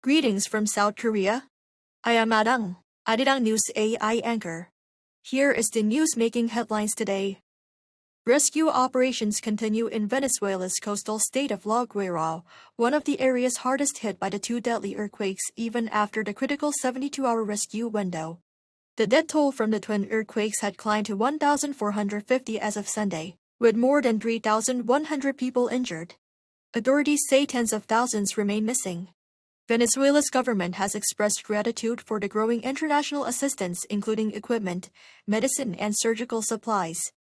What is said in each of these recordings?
Greetings from South Korea. I am Arirang News AI anchor. Here is the news making headlines today. Rescue operations continue in Venezuela's coastal state of La Guaira, one of the areas hardest hit by the two deadly earthquakes even after the critical 72-hour rescue window. The death toll from the twin earthquakes had climbed to 1,450 as of Sunday, with more than 3,100 people injured. Authorities say tens of thousands remain missing. Venezuela's government has expressed gratitude for the growing international assistance, including equipment, medicine, and surgical supplies.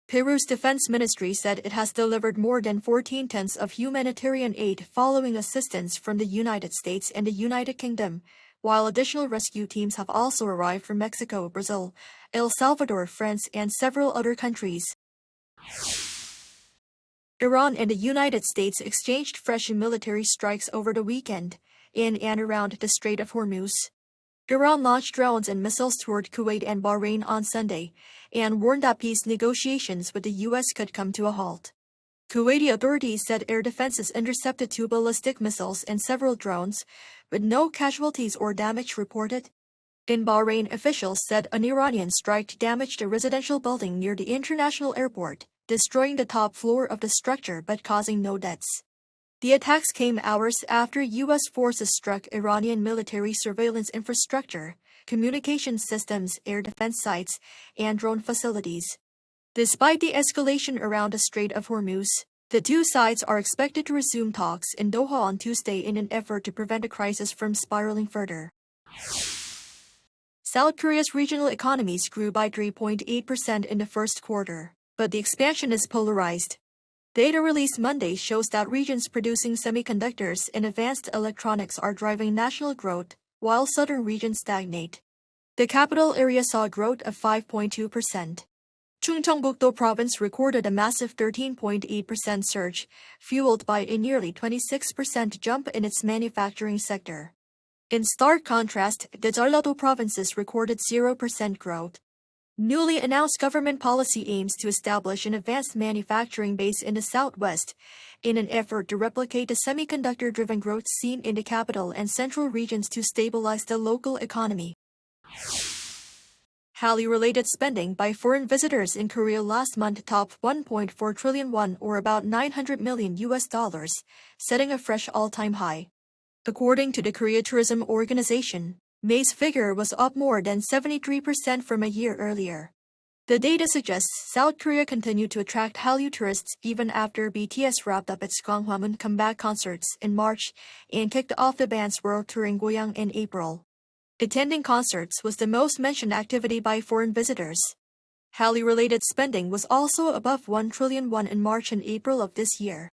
Peru's defense ministry said it has delivered more than 14 tons of humanitarian aid following assistance from the United States and the United Kingdom, while additional rescue teams have also arrived from Mexico, Brazil, El Salvador, France, and several other countries. Iran and the United States exchanged fresh military strikes over the weekend, in and around the Strait of Hormuz. Iran launched drones and missiles toward Kuwait and Bahrain on Sunday, and warned that peace negotiations with the U.S. could come to a halt. Kuwaiti authorities said air defenses intercepted 2 ballistic missiles and several drones, with no casualties or damage reported. In Bahrain, officials said an Iranian strike damaged a residential building near the international airport, destroying the top floor of the structure but causing no deaths. The attacks came hours after U.S. forces struck Iranian military surveillance infrastructure, communication systems, air defense sites, and drone facilities. Despite the escalation around the Strait of Hormuz, the two sides are expected to resume talks in Doha on Tuesday in an effort to prevent the crisis from spiraling further. South Korea's regional economies grew by 3.8% in the first quarter, but the expansion is polarized. Data released Monday shows that regions producing semiconductors and advanced electronics are driving national growth, while southern regions stagnate. The capital area saw growth of 5.2%. Chungcheongbuk-do province recorded a massive 13.8% surge, fueled by a nearly 26% jump in its manufacturing sector. In stark contrast, the Jeollado provinces recorded 0% growth. Newly announced government policy aims to establish an advanced manufacturing base in the southwest, in an effort to replicate the semiconductor-driven growth seen in the capital and central regions to stabilize the local economy. Hallyu-related spending by foreign visitors in Korea last month topped 1.4 trillion won, or about $900 million, setting a fresh all-time high. According to the Korea Tourism Organization, May's figure was up more than 73% from a year earlier. The data suggests South Korea continued to attract Hallyu tourists even after BTS wrapped up its Gwanghwamun comeback concerts in March and kicked off the band's world tour in Goyang in April. Attending concerts was the most mentioned activity by foreign visitors. Hallyu-related spending was also above 1 trillion won in March and April of this year.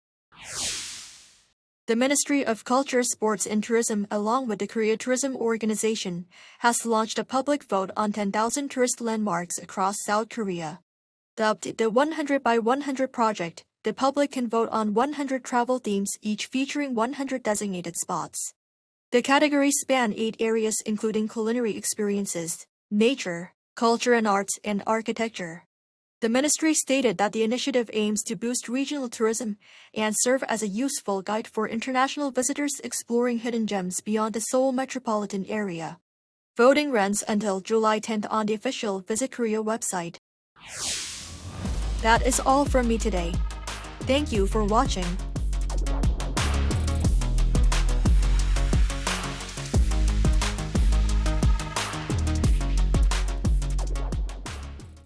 The Ministry of Culture, Sports and Tourism, along with the Korea Tourism Organization, has launched a public vote on 10,000 tourist landmarks across South Korea. Dubbed the 100 by 100 project, the public can vote on 100 travel themes, each featuring 100 designated spots. The categories span 8 areas including culinary experiences, nature, culture and arts, and architecture. The ministry stated that the initiative aims to boost regional tourism and serve as a useful guide for international visitors exploring hidden gems beyond the Seoul metropolitan area. Voting runs until July 10th on the official Visit Korea website. That is all from me today. Thank you for watching.